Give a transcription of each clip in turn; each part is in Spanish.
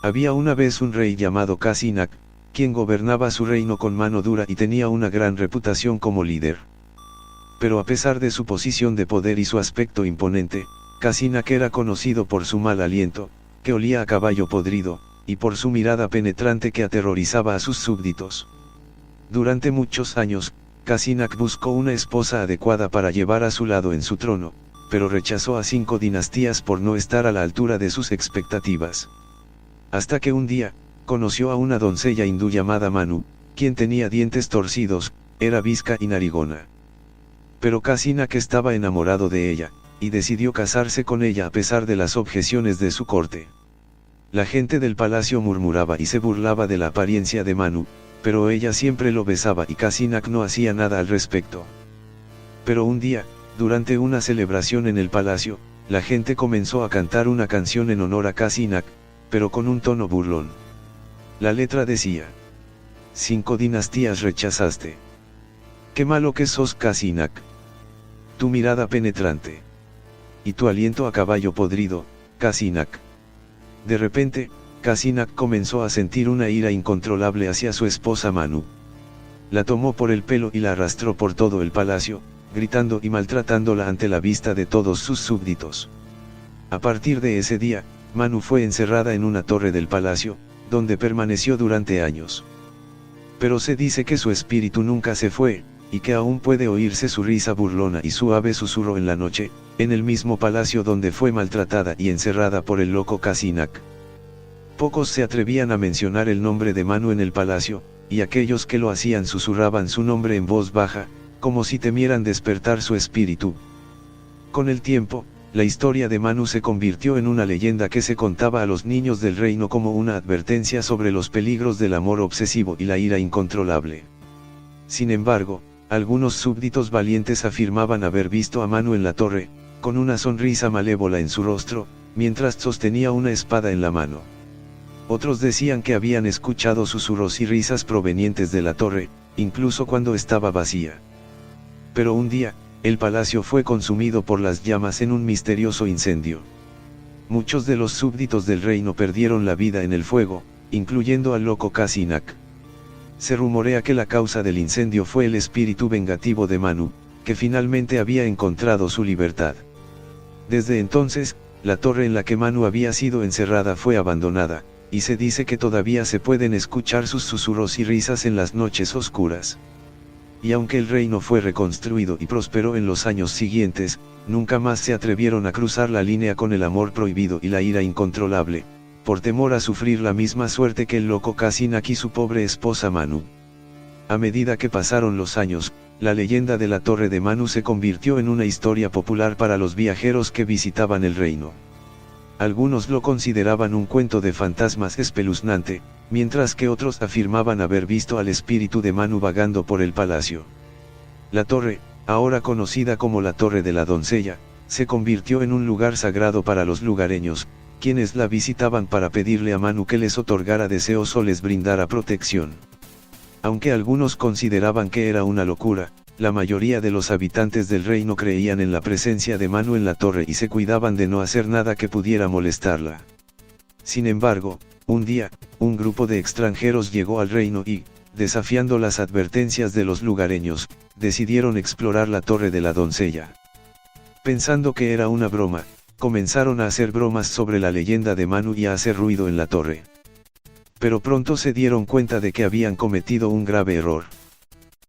Había una vez un rey llamado Casinak, quien gobernaba su reino con mano dura y tenía una gran reputación como líder. Pero a pesar de su posición de poder y su aspecto imponente, Casinak era conocido por su mal aliento, que olía a caballo podrido, y por su mirada penetrante que aterrorizaba a sus súbditos. Durante muchos años, Casinak buscó una esposa adecuada para llevar a su lado en su trono, pero rechazó a 5 dinastías por no estar a la altura de sus expectativas. Hasta que un día, conoció a una doncella hindú llamada Manu, quien tenía dientes torcidos, era visca y narigona. Pero Casinak estaba enamorado de ella, y decidió casarse con ella a pesar de las objeciones de su corte. La gente del palacio murmuraba y se burlaba de la apariencia de Manu, pero ella siempre lo besaba y Casinak no hacía nada al respecto. Pero un día, durante una celebración en el palacio, la gente comenzó a cantar una canción en honor a Casinak, pero con un tono burlón. La letra decía: 5 dinastías rechazaste. Qué malo que sos, Casinak. Tu mirada penetrante. Y tu aliento a caballo podrido, Casinak. De repente, Casinak comenzó a sentir una ira incontrolable hacia su esposa Manu. La tomó por el pelo y la arrastró por todo el palacio, gritando y maltratándola ante la vista de todos sus súbditos. A partir de ese día, Manu fue encerrada en una torre del palacio, donde permaneció durante años. Pero se dice que su espíritu nunca se fue, y que aún puede oírse su risa burlona y suave susurro en la noche, en el mismo palacio donde fue maltratada y encerrada por el loco Casinak. Pocos se atrevían a mencionar el nombre de Manu en el palacio, y aquellos que lo hacían susurraban su nombre en voz baja, como si temieran despertar su espíritu. Con el tiempo, la historia de Manu se convirtió en una leyenda que se contaba a los niños del reino como una advertencia sobre los peligros del amor obsesivo y la ira incontrolable. Sin embargo, algunos súbditos valientes afirmaban haber visto a Manu en la torre, con una sonrisa malévola en su rostro, mientras sostenía una espada en la mano. Otros decían que habían escuchado susurros y risas provenientes de la torre, incluso cuando estaba vacía. Pero un día, el palacio fue consumido por las llamas en un misterioso incendio. Muchos de los súbditos del reino perdieron la vida en el fuego, incluyendo al loco Casinak. Se rumorea que la causa del incendio fue el espíritu vengativo de Manu, que finalmente había encontrado su libertad. Desde entonces, la torre en la que Manu había sido encerrada fue abandonada, y se dice que todavía se pueden escuchar sus susurros y risas en las noches oscuras. Y aunque el reino fue reconstruido y prosperó en los años siguientes, nunca más se atrevieron a cruzar la línea con el amor prohibido y la ira incontrolable, por temor a sufrir la misma suerte que el loco Casinak y su pobre esposa Manu. A medida que pasaron los años, la leyenda de la Torre de Manu se convirtió en una historia popular para los viajeros que visitaban el reino. Algunos lo consideraban un cuento de fantasmas espeluznante, mientras que otros afirmaban haber visto al espíritu de Manu vagando por el palacio. La torre, ahora conocida como la Torre de la Doncella, se convirtió en un lugar sagrado para los lugareños, quienes la visitaban para pedirle a Manu que les otorgara deseos o les brindara protección. Aunque algunos consideraban que era una locura, la mayoría de los habitantes del reino creían en la presencia de Manu en la torre y se cuidaban de no hacer nada que pudiera molestarla. Sin embargo, un día, un grupo de extranjeros llegó al reino y, desafiando las advertencias de los lugareños, decidieron explorar la Torre de la Doncella. Pensando que era una broma, comenzaron a hacer bromas sobre la leyenda de Manu y a hacer ruido en la torre. Pero pronto se dieron cuenta de que habían cometido un grave error.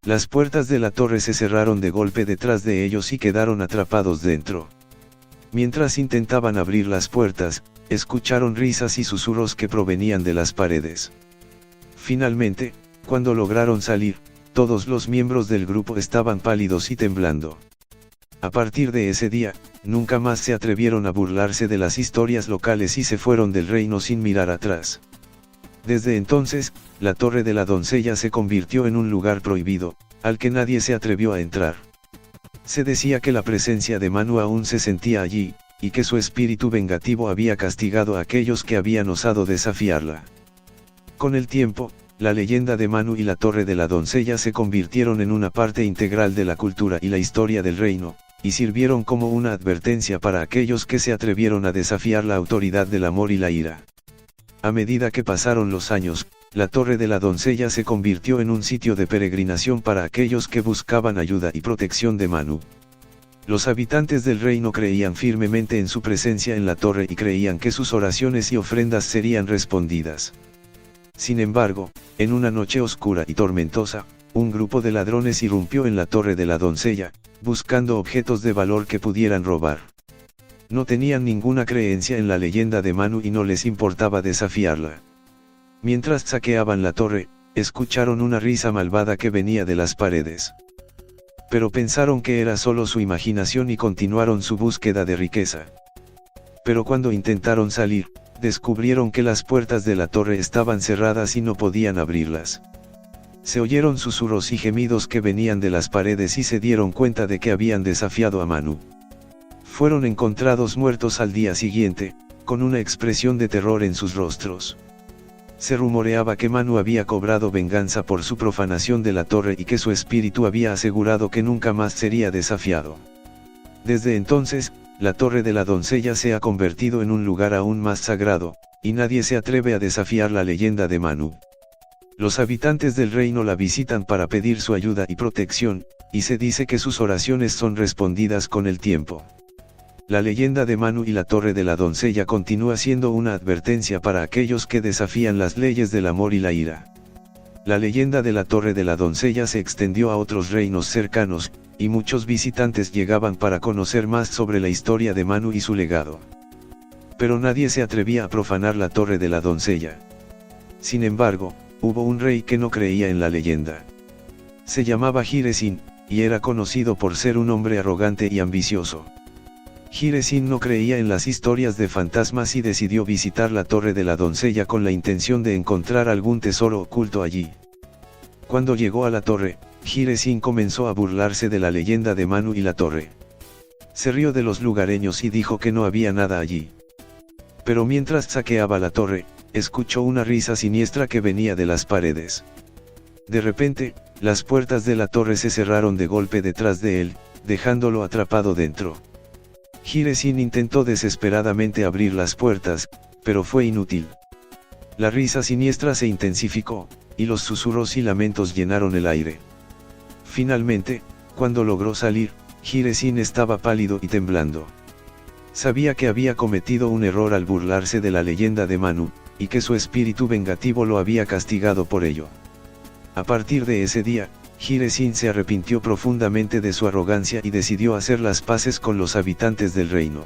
Las puertas de la torre se cerraron de golpe detrás de ellos y quedaron atrapados dentro. Mientras intentaban abrir las puertas, escucharon risas y susurros que provenían de las paredes. Finalmente, cuando lograron salir, todos los miembros del grupo estaban pálidos y temblando. A partir de ese día, nunca más se atrevieron a burlarse de las historias locales y se fueron del reino sin mirar atrás. Desde entonces, la Torre de la Doncella se convirtió en un lugar prohibido, al que nadie se atrevió a entrar. Se decía que la presencia de Manu aún se sentía allí, y que su espíritu vengativo había castigado a aquellos que habían osado desafiarla. Con el tiempo, la leyenda de Manu y la Torre de la Doncella se convirtieron en una parte integral de la cultura y la historia del reino, y sirvieron como una advertencia para aquellos que se atrevieron a desafiar la autoridad del amor y la ira. A medida que pasaron los años, la Torre de la Doncella se convirtió en un sitio de peregrinación para aquellos que buscaban ayuda y protección de Manu. Los habitantes del reino creían firmemente en su presencia en la torre y creían que sus oraciones y ofrendas serían respondidas. Sin embargo, en una noche oscura y tormentosa, un grupo de ladrones irrumpió en la Torre de la Doncella, buscando objetos de valor que pudieran robar. No tenían ninguna creencia en la leyenda de Manu y no les importaba desafiarla. Mientras saqueaban la torre, escucharon una risa malvada que venía de las paredes. Pero pensaron que era solo su imaginación y continuaron su búsqueda de riqueza. Pero cuando intentaron salir, descubrieron que las puertas de la torre estaban cerradas y no podían abrirlas. Se oyeron susurros y gemidos que venían de las paredes y se dieron cuenta de que habían desafiado a Manu. Fueron encontrados muertos al día siguiente, con una expresión de terror en sus rostros. Se rumoreaba que Manu había cobrado venganza por su profanación de la torre y que su espíritu había asegurado que nunca más sería desafiado. Desde entonces, la Torre de la Doncella se ha convertido en un lugar aún más sagrado, y nadie se atreve a desafiar la leyenda de Manu. Los habitantes del reino la visitan para pedir su ayuda y protección, y se dice que sus oraciones son respondidas con el tiempo. La leyenda de Manu y la Torre de la Doncella continúa siendo una advertencia para aquellos que desafían las leyes del amor y la ira. La leyenda de la Torre de la Doncella se extendió a otros reinos cercanos, y muchos visitantes llegaban para conocer más sobre la historia de Manu y su legado. Pero nadie se atrevía a profanar la Torre de la Doncella. Sin embargo, hubo un rey que no creía en la leyenda. Se llamaba Giresin, y era conocido por ser un hombre arrogante y ambicioso. Giresin no creía en las historias de fantasmas y decidió visitar la Torre de la Doncella con la intención de encontrar algún tesoro oculto allí. Cuando llegó a la torre, Giresin comenzó a burlarse de la leyenda de Manu y la torre. Se rió de los lugareños y dijo que no había nada allí. Pero mientras saqueaba la torre, escuchó una risa siniestra que venía de las paredes. De repente, las puertas de la torre se cerraron de golpe detrás de él, dejándolo atrapado dentro. Giresin intentó desesperadamente abrir las puertas, pero fue inútil. La risa siniestra se intensificó, y los susurros y lamentos llenaron el aire. Finalmente, cuando logró salir, Giresin estaba pálido y temblando. Sabía que había cometido un error al burlarse de la leyenda de Manu, y que su espíritu vengativo lo había castigado por ello. A partir de ese día, Giresin se arrepintió profundamente de su arrogancia y decidió hacer las paces con los habitantes del reino.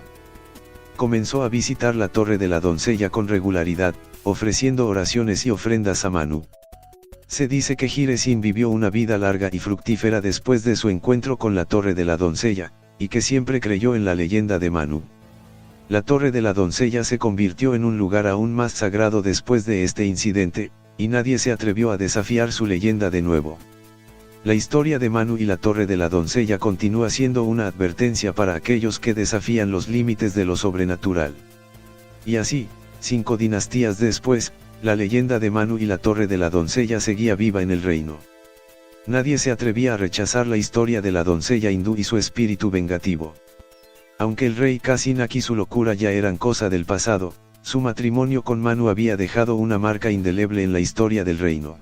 Comenzó a visitar la Torre de la Doncella con regularidad, ofreciendo oraciones y ofrendas a Manu. Se dice que Giresin vivió una vida larga y fructífera después de su encuentro con la Torre de la Doncella, y que siempre creyó en la leyenda de Manu. La Torre de la Doncella se convirtió en un lugar aún más sagrado después de este incidente, y nadie se atrevió a desafiar su leyenda de nuevo. La historia de Manu y la Torre de la Doncella continúa siendo una advertencia para aquellos que desafían los límites de lo sobrenatural. Y así, 5 dinastías después, la leyenda de Manu y la Torre de la Doncella seguía viva en el reino. Nadie se atrevía a rechazar la historia de la doncella hindú y su espíritu vengativo. Aunque el rey Kasinak y su locura ya eran cosa del pasado, su matrimonio con Manu había dejado una marca indeleble en la historia del reino.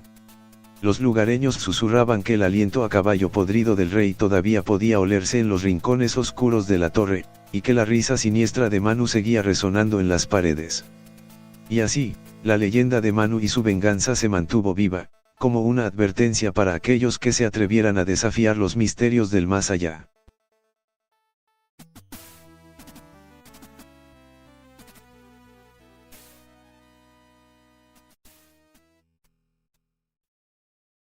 Los lugareños susurraban que el aliento a caballo podrido del rey todavía podía olerse en los rincones oscuros de la torre, y que la risa siniestra de Manu seguía resonando en las paredes. Y así, la leyenda de Manu y su venganza se mantuvo viva, como una advertencia para aquellos que se atrevieran a desafiar los misterios del más allá.